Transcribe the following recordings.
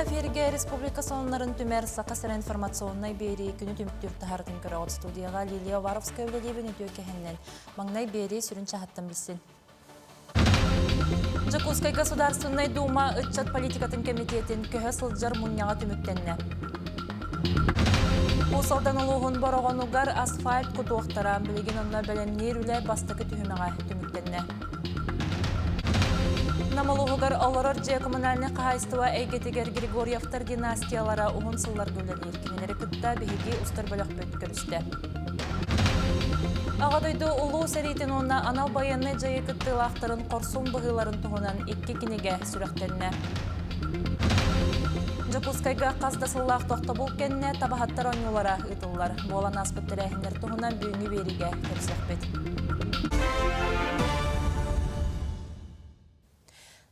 Тыга Ферге Республика сонларын түмер сақасыр информационной бери күні түміктүр тахардың көрі от студияға Лилия Варовская өлелебін өтеу кәхіннен. Маңнай бери сүрін чахаттан білсін. Жакускай государственной дума ытчат политикатын комитетін көхі сылджар мұнняға түміктенне. Усалдан олуғын борағанугар асфальт құтуақтара білеген онна бәлемнер үлі бастықы түхімеға түміктенне. Намалуғығар оларар же коммунальны қағайстыва әйгетігер Григорьевтар династиялара ұғын сыллар көлелер. Кенелері күтті бігеге ұстар бөлік бөт көрісті. Ағадойды ұлу сәрейтін онна анал баянны жайы күттілақтарын қорсун бұғыларын тұғынан екі кенеге сүректенне. Жапускайға қаздасыллақ тоқты бұл кенне табахаттар оңылара ұтылар. Болан аспыттыр әхіндер тұғынан бүйіні беріге кепсек бет.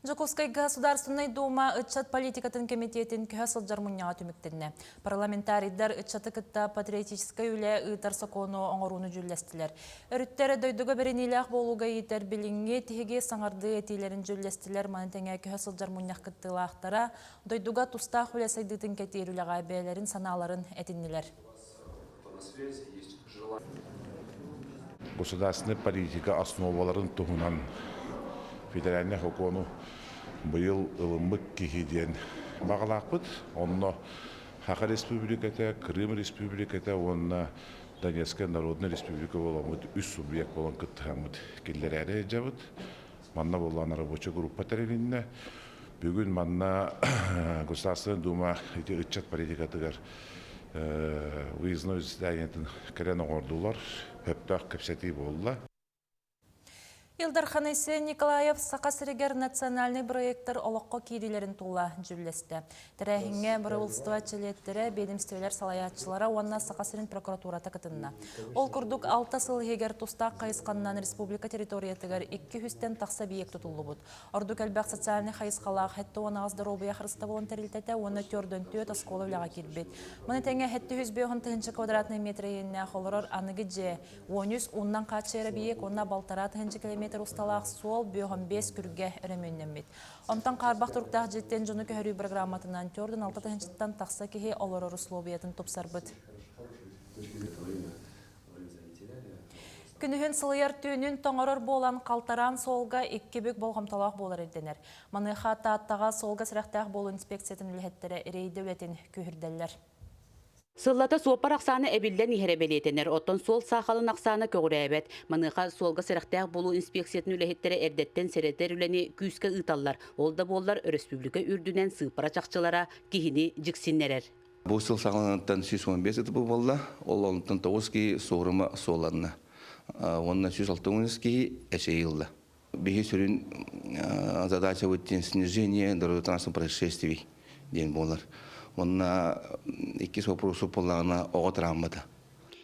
Жакускай государственной дума ытчат политикатын комитетін көхі жармунняға түміктенне. Парламентарийдар ытчаты кытта патриотическай үлі ұйтар сокону оңыруны жүллестілер. Өріттері дөйдігі бірінилях болуға етер білінге тихеге саңарды етейлерін жүллестілер манытеңе көхі жармунняқ кыттылақтара дөйдіға тұстақ үлесайдытын кетеріліға бәлерін саналарын әтіннелер. Государственная политика основаларын туһунан федеральный хокону быйыл ылыммык кихиден бағалақпыт. Онно Хаха республиката, Крым республиката, онна Донецкая народная республика боламыт, үс субъект болан кыттыхамыт келлерәре жабыт. Манна болан рабочая группа тәрелінне. Бүгін манна Государственная дума ытчат политикатыгар выездной заседаниятын кәрен оңордулар, хөптақ көпсәтей болла. Илдар Ханайсы Николаев Сақасырегер национальный проекттар олыққа кейділерін тула жүлесті. Тәрәхінге бұрылыстыва челеттері бедімстелер салаятчылара онна Сақасырын прокуратурата кытынна. Ол күрдік 6 сыл егер тұста қайысқаннан республика территориятығар 200-тен тақса биек тұтылы бұд. Ордық әлбәқ социальный қайысқалақ хәтті оны ағыздар обыя қырысты болын тәрілтәті оны түрден төт асқолы үліға келбет. Мұны тәңе хәтті 100 тығыншы квадратный метрейіне қолырар анығы же 13 оннан қатшайры биек, онна балтара тығыншы километр усталақ сол 5 күрге әріменнемет. Онтан қарбақ тұрқтақ жеттен жоны көхірі программатынан түрдің 6 тәңшіттен тақса кеге олар ұрыслобиетін топсар бұд. Күнігін сылыяр түйінін тоңырыр болан қалтаран солға еккебек болғымталақ болар ерденер. Маныға тааттаға солға сірақтақ болу инспекциятын үлхеттері рейді өлетін көхірдәлер. Сыллата суопар ақсаны әбілден ихеребелетенер, оттон сол сақалын ақсаны көгірәбет. Маныға солға сырақтақ болу инспекциятын үләхеттері әрдеттен сәреттер үләне күйіске ұталар. Олда болар республика үрдінен сыпара чақчылара кихini жіксіннерер. Бұл сыл сақаланаттан 115 етіп болла, ол онтан 9 ки соғырыма соларына. Онна 106 ки әшейілді. Бейі сүрін задача өттен снижение дорожно-транспортных происшествий ден болар. Онна 2 вопросу полана оғытырамыды.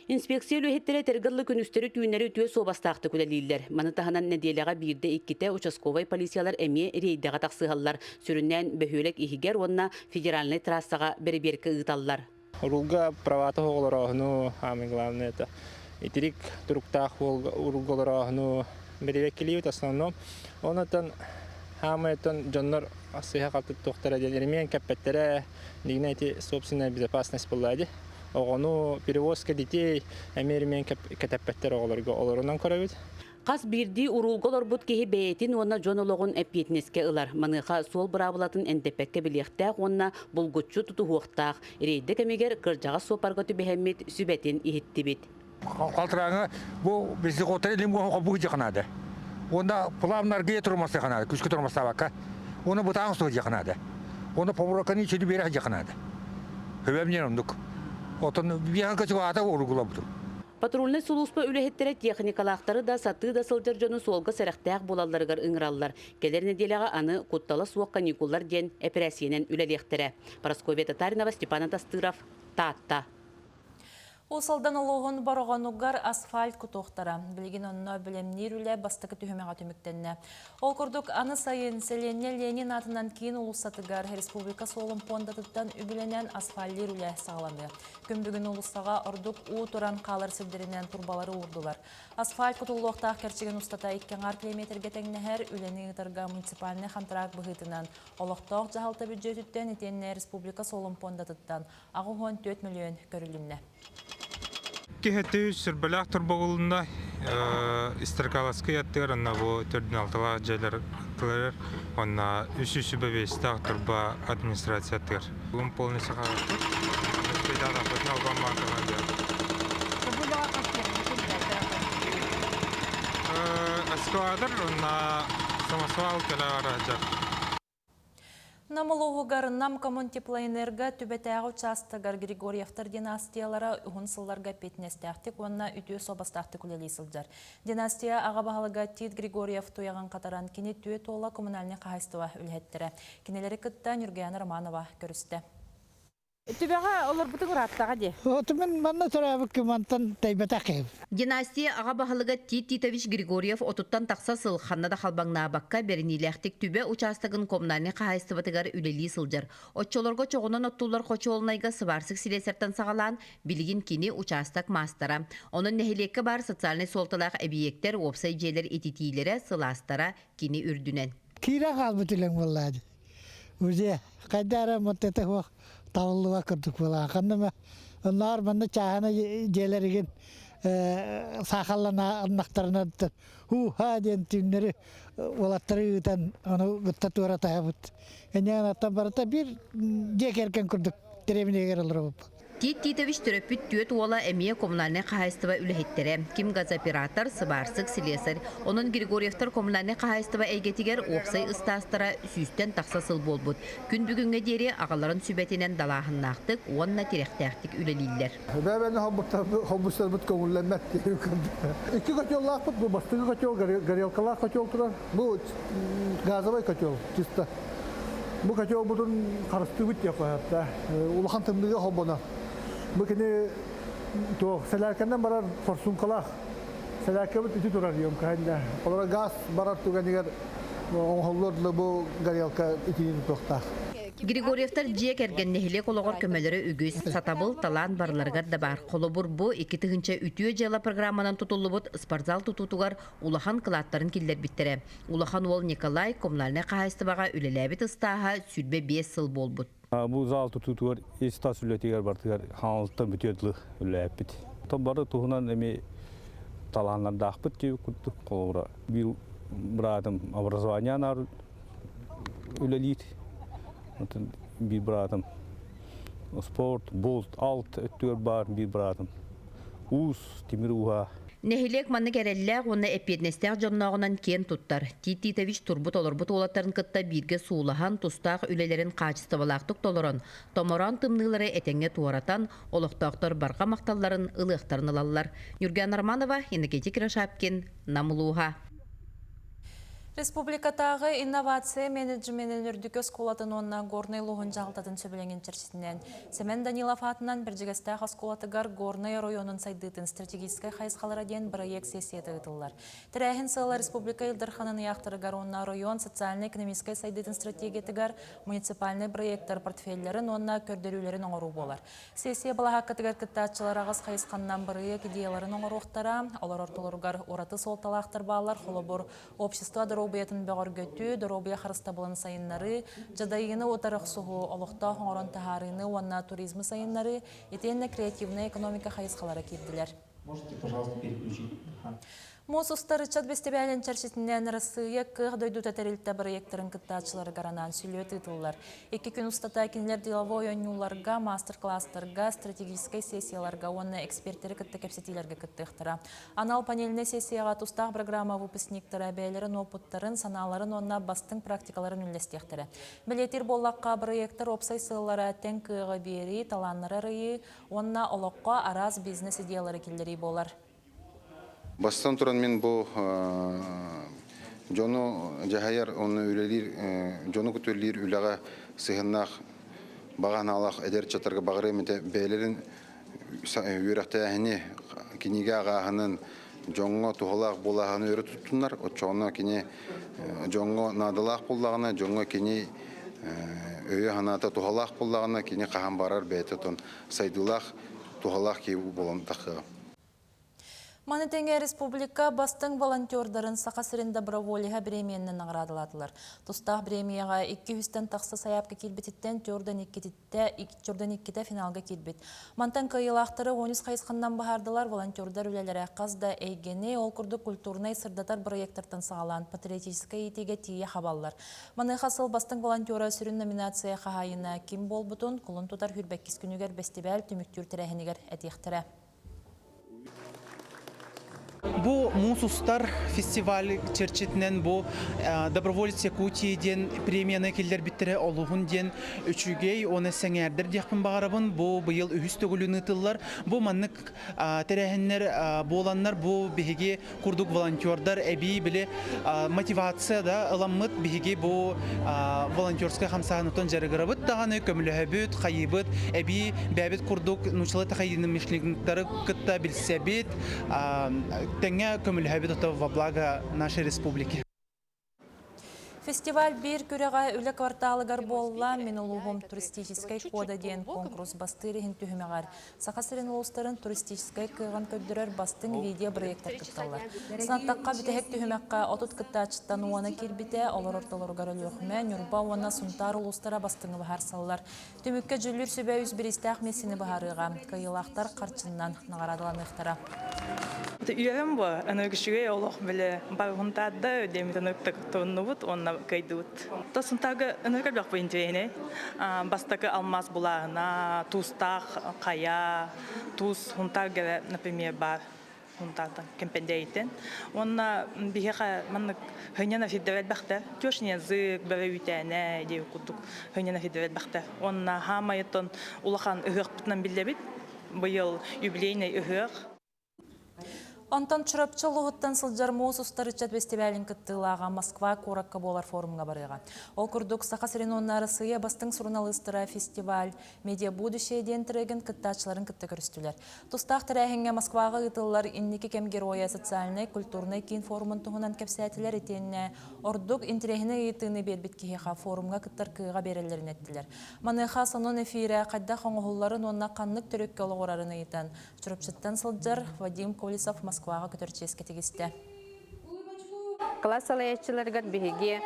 Инспекция үліхеттері тергірлі күністері түйінері өтуе собастақты күләлейлер. Манытағынан неделяға бірді 2-те участковай полициялар әме рейдіға тақсығалар. Сүріннен бөхөлік ихигер онна федеральный трассаға бір-беркі ұталар. Урулга правата оғыларағыну, амы главное это. Итерик тұруқтақ урулгаларағыну біревекелеуіт основном. Онытын Хамайтон Джоннор асыха калтык тоқтара дермен капеттері дегенде эти собственная безопасность болады. Оғыну перевозка детей америмен капеттері оларға оларынан көрәбет. Қас бірді урулголор бұд кейі бәйтін онна жонологын әппетінеске ұлар. Маныға сол бұрабылатын әндепәкке білектәқ онна бұлғытшы тұту хуқтақ. Рейді кәмегер кыржаға сопарға түбәхәмет сүбәтін ихетті бет. Қалтыраңы бұл бізді қотыр елім бұғы жақынады. Онда плавнарге тұрмасы жақынады, күшкі тұрмасы баққа. Оны бұтаң ұстығы жақынады. Оны повороканы чөді бері жақынады. Хөбәмнен ондық. Отын биян көчігі ата орғыла бұтыр. Патрульный сулуспа үліхеттері техникалақтары да саты да сылжыр жоны солғы сәріқтәқ болаларығар ұңыралылар. Келер неделяға аны құтталы суық каникуллар ден операциянен үлелектері. Парасковия Татаринова, Степан Антастыров, Таатта. Усалдан олуғын бароғанугар асфальт кутуқтара. Білген онына білемнер үлі бастықы түхімеға түміктенне. Ол күрдік аны сайын селенне Ленин атынан кейін ұлысатыгар Республика Солын пондатыттан үбіленен асфальтер үлі сағаланды. Күн бүгін ұлысаға ұрдық у тұран қалар сілдерінен турбалары ұрдылар. Асфальт кутулуқтақ керчеген ұстата 2 километрге тәңнәһәр үлені ұтырға муниципаліне қантырақ бұғытынан. Олықтақ жағалты бюджетіттен етенне Республика Солын пондатыттан ағуғын 4 миллион көрілінне. Кехетті сүрбіләк тұрбағылында истеркаласкы яттығыр, онна бұл түрдің алтыла жайлар қылырыр, онна үсі бәбейістақ тұрба администрация яттығыр. Бұғын полнесі қағатты, өспейді адақытын алған маңқыланды. Әскуадыр, онна самосвал кәлі арajak. Намылуғығар нам коммунтиплайнерға түбетәғі участығар Григорьевтар династиялара ұғын сылларға петнестәқтік, онна үтіе собастақты күлелей сылжар. Династия аға бағалыға Тит Григорьев туяған қатаран кені түйе тола коммунальны қағайстыва үлхеттірі. Кенелері күтті Нюргияна Романова көрісті. Түбәға олар бұты құраттаға де. Отымен манна тұрабы кümантан тәйбәті қейіп. Династия аға бағалыға Тит Титович Григорьев отуттан тақса сыл ханнада қалбаңна баққа беріниләқтік түбе участығын коммунальны қағайстыбатығар үлелі сылжар. Отчоларға чоғынан оттулар қочуолнайға сыварсық силесерттен сағалан білігін кені участық мастара. Оның нәхилеккі бар социальный солталақ әбиектер, опсай жейлер ететейлері сыластара кені үрдінен. Кира қалбы түлің болады. Үзе қайдары мұттеті хоқ тавылыға күрдік бола. Қандыма ұнар мұнды чағаны жейлерген сақаллана аннақтарына өттір. Ха ден түннері олаттары үтен оны ғытта туара тағабыд. Әнен аттан барыта бір жекеркен күрдік. Теремінегер олар болып. Тит Титович түрөппіт түйет ола әмие коммунальны қағайстыва үліхеттері. Ким газоператор, сыбарсық, силесар. Onun Григорьевтар коммунальны қағайстыва әйгетігер опсай ыстастыра сүйістен тақса сыл болбуд. Күн бүгінге дері ағаларын сүбәтінен далағыннақтық, онна теректәқтік үлелейлер. Ben hobbuslar bit koğullanmak diye. İki kaçyollar yapıp bu bastığı kaçyol, gariyalkalar kaçyol turar. Bu gazavay kaçyol, çista. Bu kaçyol bunun karıştığı bit yapar hatta. Ulakan tımlığı hobbona. Bu kini to selerkenden barar forsun kalak. Selerken bit ütü turar diyorum kayında. Olara gaz barar tuganiger. Onhollarla bu gariyalka itini tutar. Григорьевтар жиек эрген нехилек олоғыр көмөлері үгіз, сатабыл талан барларғар да бар. Қолыбыр бұ 2-тігінші үтіе жала программанан тұтулы бұд спортзал тұтутуғар улахан қылаттарын келдер біттірі. Улахан ол Николай коммунальны қағайстыбаға үлеләбіт ұстаға сүрбе 5 сыл бол бұд. Бұл зал тұтутуғар естас үлетігер бартығар хаңылттан бүтеділі үлеләбіт. Бары тұғынан әме таланларды ақпыт жеу күрттік қолығыра. Bir adım образованияны үлелейді. Bir adım sport, bolt, alt ötüyor var bir adım. Uz, timir uha. Нехилек манны кәрелләг оны эпеднестәк жоннағынан кен туттар. Тит Титович турбут оларбут олаттарын кытта бирге суулахан тустақ үлелерін қачыстыбалақтық толырын. Томоран тымнылары әтеңе туаратан олықтақтар барға мақталларын ылықтарын алалар. Нюргияна Романова, Енекетик Рашапкин, Намылуға. Республикатағы инновация менеджментін үрдікі сколатын онна горный луғын жағылтатын сөбіленген черсінен. Семен Данилов атынан біржігістағы сколатығар горный районын сайдытын стратегическай қайысқалара ден проект сессияты ұтылар. Тірәхін сылы республика елдірханын яқтырығар онна район социально-экономическай сайдытын стратегиятығар муниципальный проекттар портфеллерін онна көрдерулерін оңыру болар. Сессия балаға кітігар кіттатчылар ағыз қайысқаннан бірек идеяларын оңыруқтара, олар ортылырғар ораты солталақтар бағалар, қолыбыр общество дробиятын бәғар көтті, дробия қарыстабылын сайынлары, жадайыны отарық сұғы олықта хоңырын тахарыны, онна туризмы сайынлары, етенне креативны экономика қайысқалары керділер. Можете, пожалуйста, переключить? Мос устары чат бестебәлін чаршетінен Россия кық дойду тәтәрілті проекттарын кыттачылары гаранан сүйлет ұтылар. 2 күн ұстата кенлер деловой ойнуларға, мастер-класстарға, стратегическай сессияларға, онны эксперттері кітті кәпсетилерге кіттіқтіра. Анал панеліне сессияға тұстақ программа выпускниктері бәлерін, опыттарын, саналарын, онна бастың практикаларын үлестектірі. Білетер боллаққа проекттер опсай сыллары әттен кыға бері, таланлары райы, онна олыққа араз бизнес идеялары келдері болар. Бастан туран мен bu жону жахаяр оны үлелир жону көтөлүр үлага сыгыннак баганалак эдер чатарга багыры мете бээлерин үйрәктәһіне кинеге ағағының жоңго тухалақ болағаны өрі тұттынар. Отчоғына кене жоңго надылақ болағына, жоңго кене өйі ханата тухалақ болағына, кене қаған барар бәйті тон сайдылақ тухалақ кейбі болан тақы. Манетенге республика бастың волонтердарын сақасырында доброволиға премиянын наградыладылар. Тустақ премияға 200-тен тақсы саяпқа келбетіттен Жордан 2-те финалға келбет. Мантан кайылақтары 13 қайысқаннан бағардылар волонтердар үлелері қазда әйгені ол күрді культурный сырдатар проекттартан сағалан патриотическай етеге тие хабаллар. Маны қасыл бастың волонтера сүрін номинация қағайына кем бол бұтын құлын тұтар хүрбәккіз күнігер бестебәл түміктүр тірәхінігер әтектірі. Бу Мусустар фестиваль черчетнен бу добровольцы Якутияден премияны келдер биттере олуғын ден үчүгей оны сәңердер дияқпын бағарабын. Бу быйыл үхіс төгіліні тыллар. Бу маннык тәрәхіннер боланнар бу бігеге курдук волонтердар әбей біле мотивация да ыламмыт бігеге бу волонтерская хамсағынытын жарығырабыт дағаны көміліғабыт, қайыбыт, әбей бәбіт курдук нучылы тақайының мешленіктары күтті білсәбіт, тәңе көміліғабыт ұты во благо нашей республики. Фестиваль бир күрәгә үле кварталыгар болла минулугум туристической кода ден конкурс бастырыгын түһүмәгәр. Сакасырын улустарын туристической кыган көддөрөр бастың видео проекттар кытталар. Сантакка битек түһүмәккә отут кыттачтан уана кирбите олар орталарга лөхмә нурба уана сунтар улустара бастыңы бахар саллар. Төмөккә җүллүр сөбә 101 мессини бахарыга кыйлактар карчыннан нагарадыланыктара. Үйәм бу, аны кешегә Аллаһ беле баргынтада демитен тоннубут онна кайдут. Тасынтагы аны кабак бинтене. Бастакы алмаз буларына, тустак, кая, туз хунтага, например, бар хунтата кемпендейтен. Онна бихәка манны хәнәна фиддәвәт бахта, төшне зык бәвитәне дип кудук. Хәнәна фиддәвәт бахта. Онна хамаятон улахан ыгык битнән билдәбит. Быел юбилейный ыгык. Антон Чурапчылуғыттан сылжар Мосустар үтчат фестивалін кыттылаға Москва Коракка болар форумға барыға. Ол күрдік Сақасырын оннары сыя бастың сұрыналыстыра фестиваль, медиа будущее тіреген кыттачыларын кытты көрістілер. Тустақ тірәхінге Москваға ұтылар иннекі кем героя социальный, культурный кейін форумын тұғынан кәпсәтілер етеніне ордық интерегіне етіні бербіткеға форумға кыттар кыға берелерін еттілер. Маныға сонын эфирі қадда қоңғыларын онна қанлық түрекке олғырарын етен. Чурапчыттан сылжар Вадим Колесов Москваға көтөрческе тегісті. Класс салаятчыларгар биһиги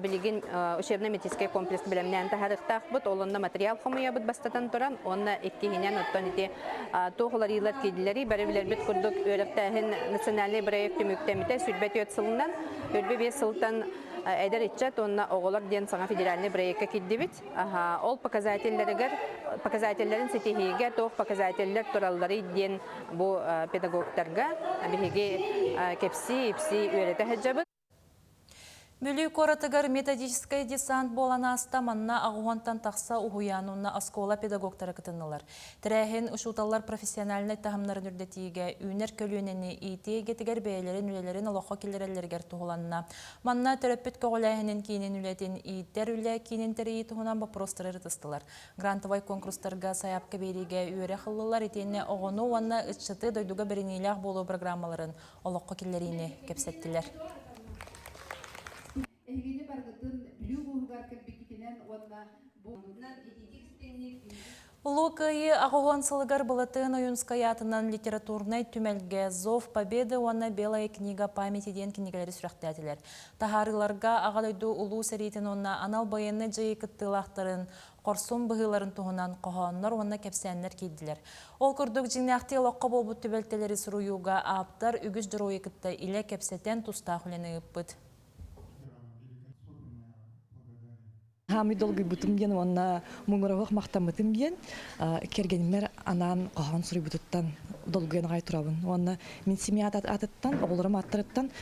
билигин учебно-методический комплекс билемнән тахарыктак бут олонда материал хомуя бут бастатан туран онна иккиһинен оттон ити тоғылар йыллар кидилери бәребилер бит курдук өрөктәһин национальный проект мүктәмите сүрбәт өтсылынан өрбе 5 сылтан әйдер итчат онна оголар ден саңа федеральный проектка киддибит. Ол показательлерин сетихиге тоқ показательлер тураллары ден бу педагогтарга биһиги кепси ипси үйрәтә хаҗабыт. Бүлі коратыгар методический десант болана астаманна ағуантан тақса уғуянуна аскола педагогтары кытынылар. Тірәхін ұшуталар профессиональный тағымнарын үрдетіге үйнер көлінені итеге тігер бәйлерін үлелерін алоққа келерелергер тұғыланына. Манна төрөппіт көғыләхінен кейінен үлетін иттер үлі кейінен тәрі тұғынан бапростары рытыстылар. Грантовай конкурстарға саяпқа береге үйері қылылар етенне оғыну уанна ұтшыты дойдуға бірінейләқ болу программаларын алоққа келеріне кепсеттілер. Лукайы ағуған сылығар бұлатын ойынскаятынан литературный түмәлге «Зов Победы» уанна белая книга памяти ден книгелері сүрәқтәділер. Тахарыларға ағадойду ұлу сәретін онна анал байыны жайы кыттылақтарын, қорсун бұғыларын туғынан қоғанлар онна кәпсәнлер кейділер. Ол күрдік жинақти лоққа болбут түбәлтелері сұруюға аптар үгіз жыройы кытта иле кәпсәтен тұстақылені үппіт. Хамы долгый бутым ден, онна мұңыравық мақтамытым ден, кергенімер анан қоған сұрый бұтыттан долгыйын ғай тұрабын. Онна мен семья атыттан, оғылырым аттырыттан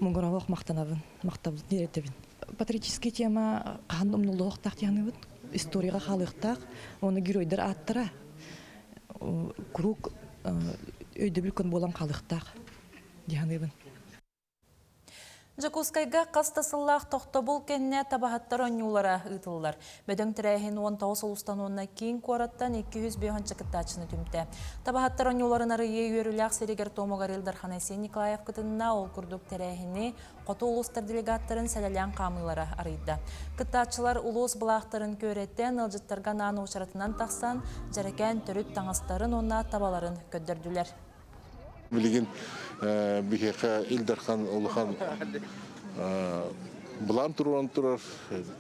мұңыравық мақтанабын, мақтабын, неретебін. Патриотический тема қаған ұмнулығы тақтияны бұд, историяға қалықтақ, оны геройдар аттыра, күрук өйді бүлкін болан қалықтақ, дияны бұд. Жакускайга қастасыллақ тоқтобыл кенне табахаттар онюлара ұйтылылар. Бөдің тірәйін 19 ұлыстануына кейін қуараттан 205 чакыттачыны түмті. Табахаттар онюларын арые үйеріліғ серегер Томоғар Илдархан Айсен Николаев күтінна ол күрдік тірәйіні қоты ұлыстар делегаттарын сәләлән қамылары арыйды. Кыттачылар ұлыс бұлақтарын көреттен ұлжыттарға наны ұшаратынан тақсан, жарекән түріп таңастарын онна табаларын көддірділер. Билигин бихека Илдархан Улхан Булан турар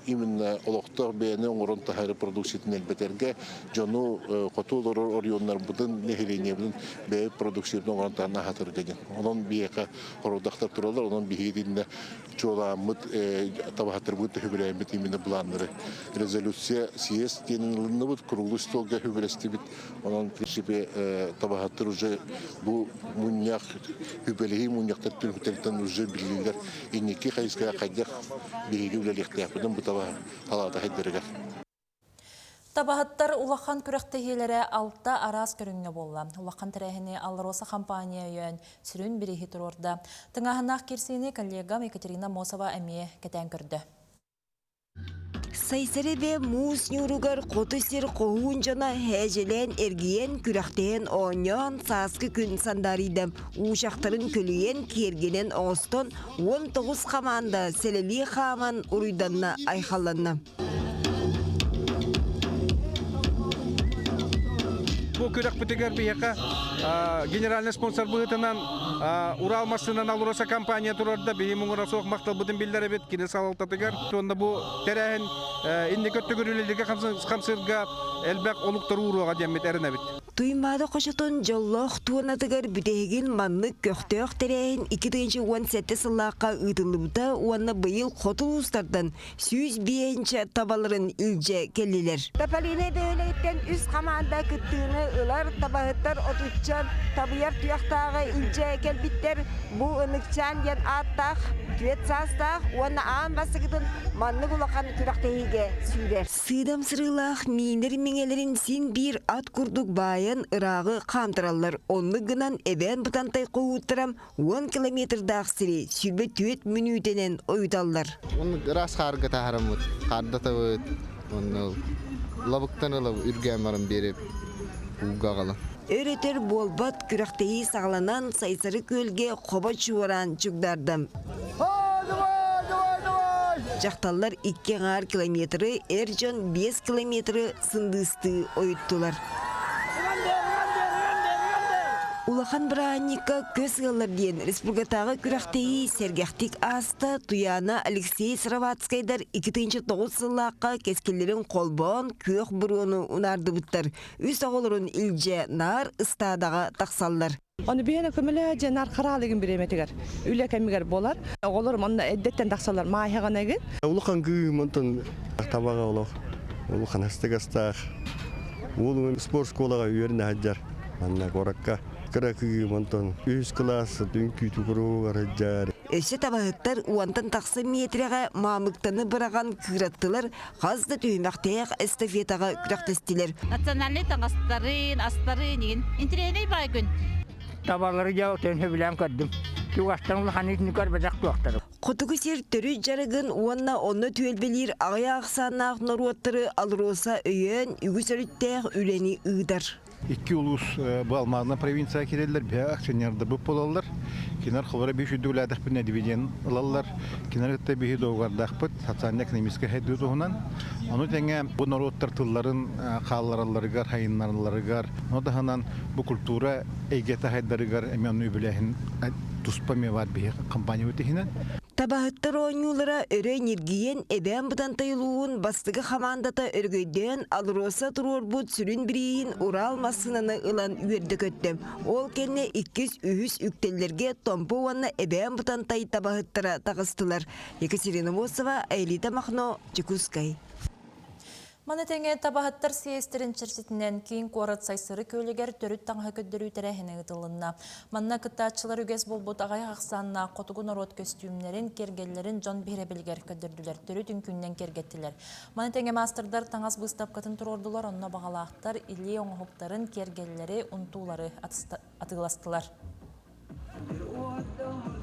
именно олоқтор бәйәне оңырын тахары продукциятын әлбәтерге жону қоту орионлар бұдын нехелене бұдын бәйі продукциятын оңырын тахана хатыр деген. Онын бейеқа хорудақтар туралар, онын бейедінде чоламыд табахаттар бұд хүбіләймет именно бұланлары. Резолюция съезд деніліні бұд, круглы столға хүбіләсті бит. Онын принципе табахаттар уже бұл мұньяқ хүбілігі мұньяқтар түн хүтелтен уже білілер. Инеки қайызға қайдақ Табахаттар улахан күрәқтәһеләре алта арас көріңне болла. Улахан тәрәһіне Алроса компания өйен сүрін бірігі тұрорда. Тыңағынақ керсені коллегам Екатерина Мосова әмие кәтән көрді. Сайсаребе мус нюругар қотысыр қоғын жана хәжелен әргиен күрәқтен оңян саскы күн сандаридым. Ушақтарын көліен кергенен оғыстон 19 қаманда сәлелі қаман ұруйданна айқаланна. Бұл күрәк бітігер бейеқа генеральный спонсор бұғытынан Урал масынан Алроса компания тұрарда бейім ұңыра соқ мақтал бұдың білдері бет кені салалтатығар. Сонда бұл тәрәхін индикатты көрілеліге қамсырға әлбәк олықтар ұруға демет әріне бет. Туймады қошытын жоллық туынатығар бүтегін манны көқтөк тәрәхін 2017 сыллаққа ұйтылыбыда уанна бұйыл қотыл ұстардан сүйіз бейінші табаларын үлже келілер. Тапалине бөйлеттен үз қаманда күттіғіні ұлар табағыттар отучан табыяр тұяқтағы үлже келбіттер бұл ұнықчан ен аттақ, түет састақ, уанна аң басығыдың манны құлақан күрақтайыға сүйдер. Сыдам сырылақ мейіндер меңелерін сен бір ат күрдік байын ырағы қамтыралар. Онны гынан әбән бұтантай қоуыттырам 10 километрдақ сірі сүрбе түет минутенен ойыталар. Оны рас қарғы тағарамыд, қардата өт, оны лабықтан ылып үргәмарым беріп ұғағалы. Өретер болбат күрақтайы сағланан сайсары көлге қоба чуаран жүгдардым. Жақталар 2 километрі, әржон 5 километрі сындысты ойыттылар. Улахан Браанника көз ғылар ден республикатағы күрақтайы сәргәқтік аста туяна Алексей Сыраватскайдар 2009 сыллаққа кескелерін қолбон көк бұруыны ұнарды бұттар. Үз оғылырын үлже нар ұстадаға тақсалдар. Оны бейіне көмілі женар қаралығын біреметігер. Үлі кәмігер болар. Оғылырым онына әддеттен тақсалар мағаған әген. Улахан күм, онтан табаға олақ. Улахан астық-астақ. Олың спорт школаға үйеріне әджар. Манна қораққа. Кыракы монтон 3 класс дүнкү тугуру гаражар. Эше табахыттар уантан тақсы метрага мамыктаны быраган кыраттылар, газды түймәктәк эстафетага күрәктестилер. Национальный таңастарын, астарын еген интернет байгын. Табалары жауқтан хөбілән көрдім. Туғаштан ұлғанет нүкар бәдәк туақтары. Қотығы сер түрі жарығын уанна онны түйелбелер ағая ақсанақ нұруаттыры Алроса өйен үгісіріттәк үлені ұйдар. 2 улус балмағына провинция керелер, бе акционерді бұп болалар. Кенар қылбара 500 дөләдік бір дивиден алалар. Кенар үтті бейі доғардақ бұд, социально-экономический хайды тұғынан. Оны тәңе бұл народтар тылларын қалараларығар, хайынларыларығар. Оны дағынан бұл культура әйгеті хайдарығар, әмен өбіләхін тұспаме бар бейі компания өтехінен. Табахыттар ойнулара өрі нергиен әбән бұдан тайылуын бастығы хамандата өргөйден Алроса тұрор бұд сүрін бірейін Урал масынаны ұлан үйерді көттім. Ол кәне 200 үктелерге томпы уанна әбән бұдан тай табахыттара тағыстылар. Екатерина Мосова, Айлита Махно, Чекускай. Манатеңе табахаттар съестерін чірсетінен кейін қорат сайсыры көйлегер төріт таңға көддірі тәрәхіне ұтылынна. Манна кыттачылар үгес болбут ағай ақсанна қотығын орот көстюмлерін, кергелерін жон беребілгер көддірділер, төріт үнкүннен кергеттілер. Манатеңе мастердар таңас бұстап қатын тұрордылар, онына бағалақтар, иле оңғықтарын, кергелері, ұнтулары атығыластылар.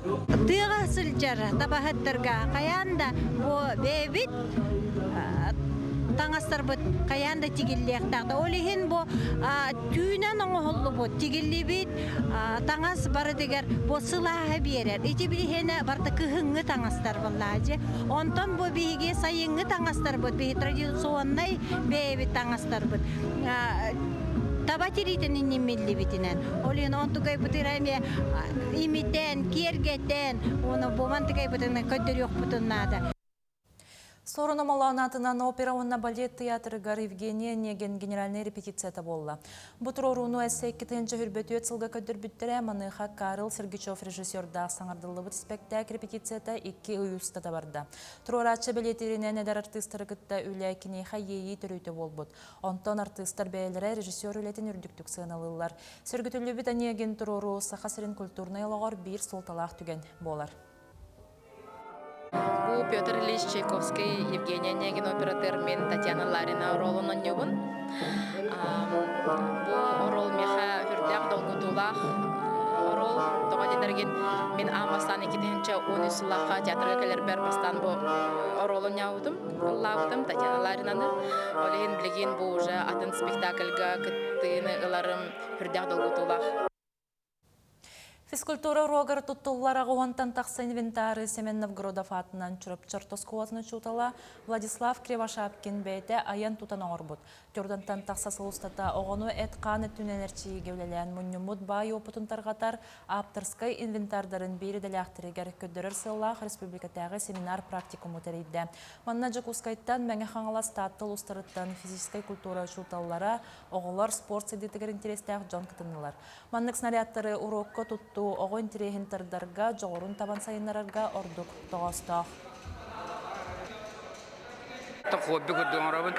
Тыга сылжар табахаттарга каянда бу бебит таңастар бут каянда тигиллектагда олихин бу түйнөн оңоллу бут тигиллибит таңас бары дегер бу сылаха берер ити билихене барта кыхыңы таңастар буллажы онтон бу биге сайыңы таңастар бут би традиционный бебит таңастар бут табатиритен иннемелли битинен олин онтугай бутираме имитен кергетен оны бомантыгай бутына көдөрөк бутуннада. Сорунамаланатынан опера онна балет театрыгар Евгения Неген генеральный репетицията болла. Бутуроруну әсәйкетен жөхірбөті өтсілгі көдір бүттірі маныға Карл Сергичев режиссерда саңардылы спектакль репетицията 2 ұйыстата барды. Турорачы билетерінен әдір артистары күтті үләкінейха ейі түрүйті болбуд. Онтон артистар бәйлері режиссер үлетін үрдіктік сығыналылар. Сөргітілі біт Неген турору сақасырын культурный лағар бір солталақ түген болар. Бу Петр Ильич Чайковский, Евгения Онегин оператор мен Татьяна Ларина ролунан нёбун. Бу рол меха хүрдәк долгутулах рол тоғадедерген мен амастан 2-10 сылаққа театрға келер бер бастан бу ролун яудым, лавдым Татьяна Ларинаны. Олеген білеген бу уже атын спектакльга кыттыны ыларым хүрдәк долгутулах. Физкультура рогар туттуллар ағуантан тақсы инвентары Семен Новгородов атынан чұрып чыртосковатыны чутала Владислав Кривошапкин бәйті аян тутан оғырбуд. Түрдантан тақса сылыстата оғыну әтқан әттүненерчі егеулелен мұннымуд бай опытын тарғатар аптырскай инвентардарын бері дәліқтірігер көддірір сыллақ республикатағы семинар практикумы тәрейді. Манна Джакускайттан мәңі қаңала статтыл ұстарыттан физическай культура чуталлара оғылар спорт сәдетігер интерестәқ жон кытынылар. Маннық снарядтары урокко тутту оғын тирехин тардарға жоғырын табан сайынларарға ордық тоғастақ. Хобби күрдің орабын,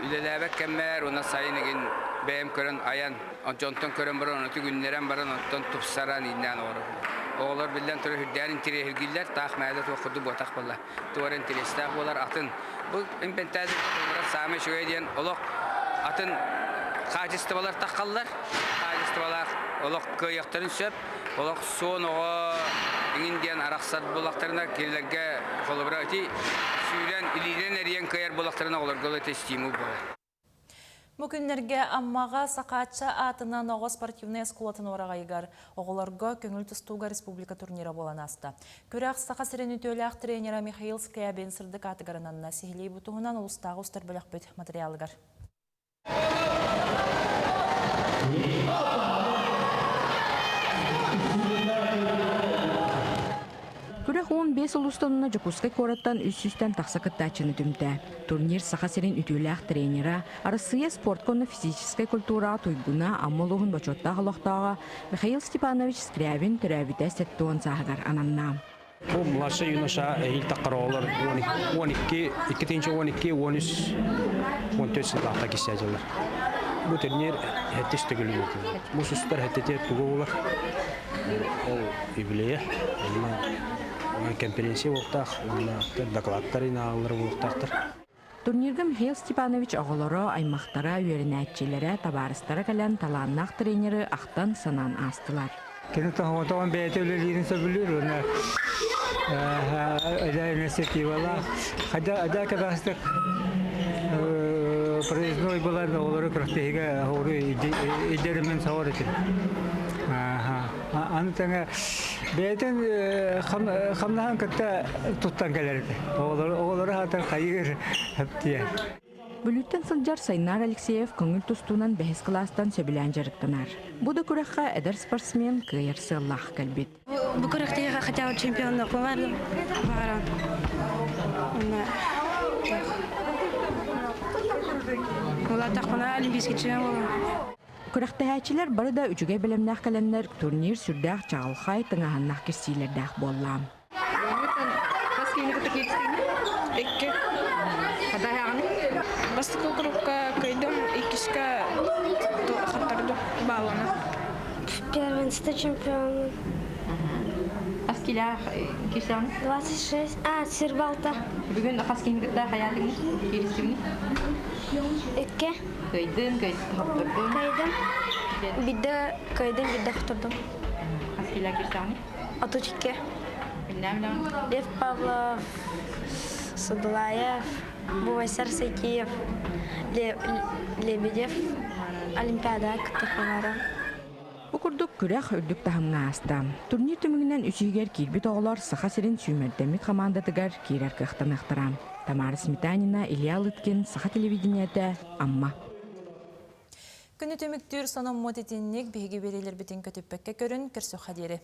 үлеләбәк кәммәр, оны сайынығын бәйім көрін аян, онтон көрін бұрын, оты күнлерен бұрын, онтон тұпсаран иннен орабын. Оғылар білден тұры хүрдән интерехілгілер, тақ мәді тоқыды бұтақ болар. Туар интерестақ болар, атын. Бұл инвентазы саме шөй дейін, олық атын қажысты болар таққалар, қажысты болар, олық көйіқтарын сөп, олық соң оға иңінден арақсат болақтарына келілерге қолыбыра өте сүйрен, илиден әрген көйер болақтарына оларға өте стимул болар. Мүкіндерге аммаға сақатша атынан оғы спортивный эскулатын орағайығар. Оғыларға көңіл тұстуға республика турнира болан асты. Көрәқ сақасырын үтөләқ тренера Михаил Скаябен сырдық атығарынанна сихилей бұтуғынан ұлыстағы ұстар бөліқ бөт материалығар. Күрәк 15 ұлыстанына Жокускай кораттан үссістен тақсақыттачыны дүмді. Турнир сақасырын үтіләқ тренера, арысыя спортконы физическай культура туйгуна аммолуғын бачотта ғалықтаға Михаил Степанович Скрябин түрәбіті сәттуын сағығар ананна. Бұл младший юноша әйіл таққара олар 12, 13, 14 сылақта кесәжілер. Бұл турнир әттіс түгілі өтілі. Бұл сұстар әттеті түгі олар. Ол юбилея, конференция болтақ, докладтарын ağılları болтақтыр. Турнирге Михаил Степанович оғылары, аймақтара, үйерінәтчелері, табарыстары кәлін таланнақ тренері ақтан санан астылар. Кенеттен оған бәйті өлелерін сөбілер, оны әдә инициативала. Әдә кәбәстік проездной болар, олары күріқтеге ғоры идерімен сауар етін. Аны тәңі бәйтен қамнахан күтті тұттан кәлерді. Олары хатан қайыр әптия. Бүліттен сылжар Сайнар Алексеев көңіл тұстуынан бәйіз кластан сөбілән жарықтанар. Бұды күрәққа әдір спортсмен күйер сыллақ кәлбет. Бұл күрәқтеге қатяу чемпионлық барды. Ола тақпана олимпийский чемпион болған. Күрәқтәһәчілер бары да үчіге білімнәқ кәлемнер турнир сүрдәқ чағылқай тыңағаннақ кестейлердәқ боллам. Бастықы группка көйдім, екішка қаттарды балына. Первенство чемпион. Аскелях кешен? 26. Сербалта. Бүгін қаскеңгітті хаятыңыз, келістігіңіз? Екке. Көйдім, Көйдім. Бидді көйдім, бидді құтырдым. Аскелях кешен? Атучке. Лев Павлов, Судулаев, Бувайсар Сакиев, Лебедев, Олимпиада кытыхалары. Укурдук күрәх үрдүк тахымна аста. Турнир түмүгүнен үчүгер килбит оголор саха сирин сүймөрдемик командатыгар кирер кыхтан ыхтарам. Тамара Сметанина, Илья Лыткин, Саха телевидениеде, Амма. Күні төміктүр соном мотетинник беги берелер бітін көтіппекке көрін кірсу қадері.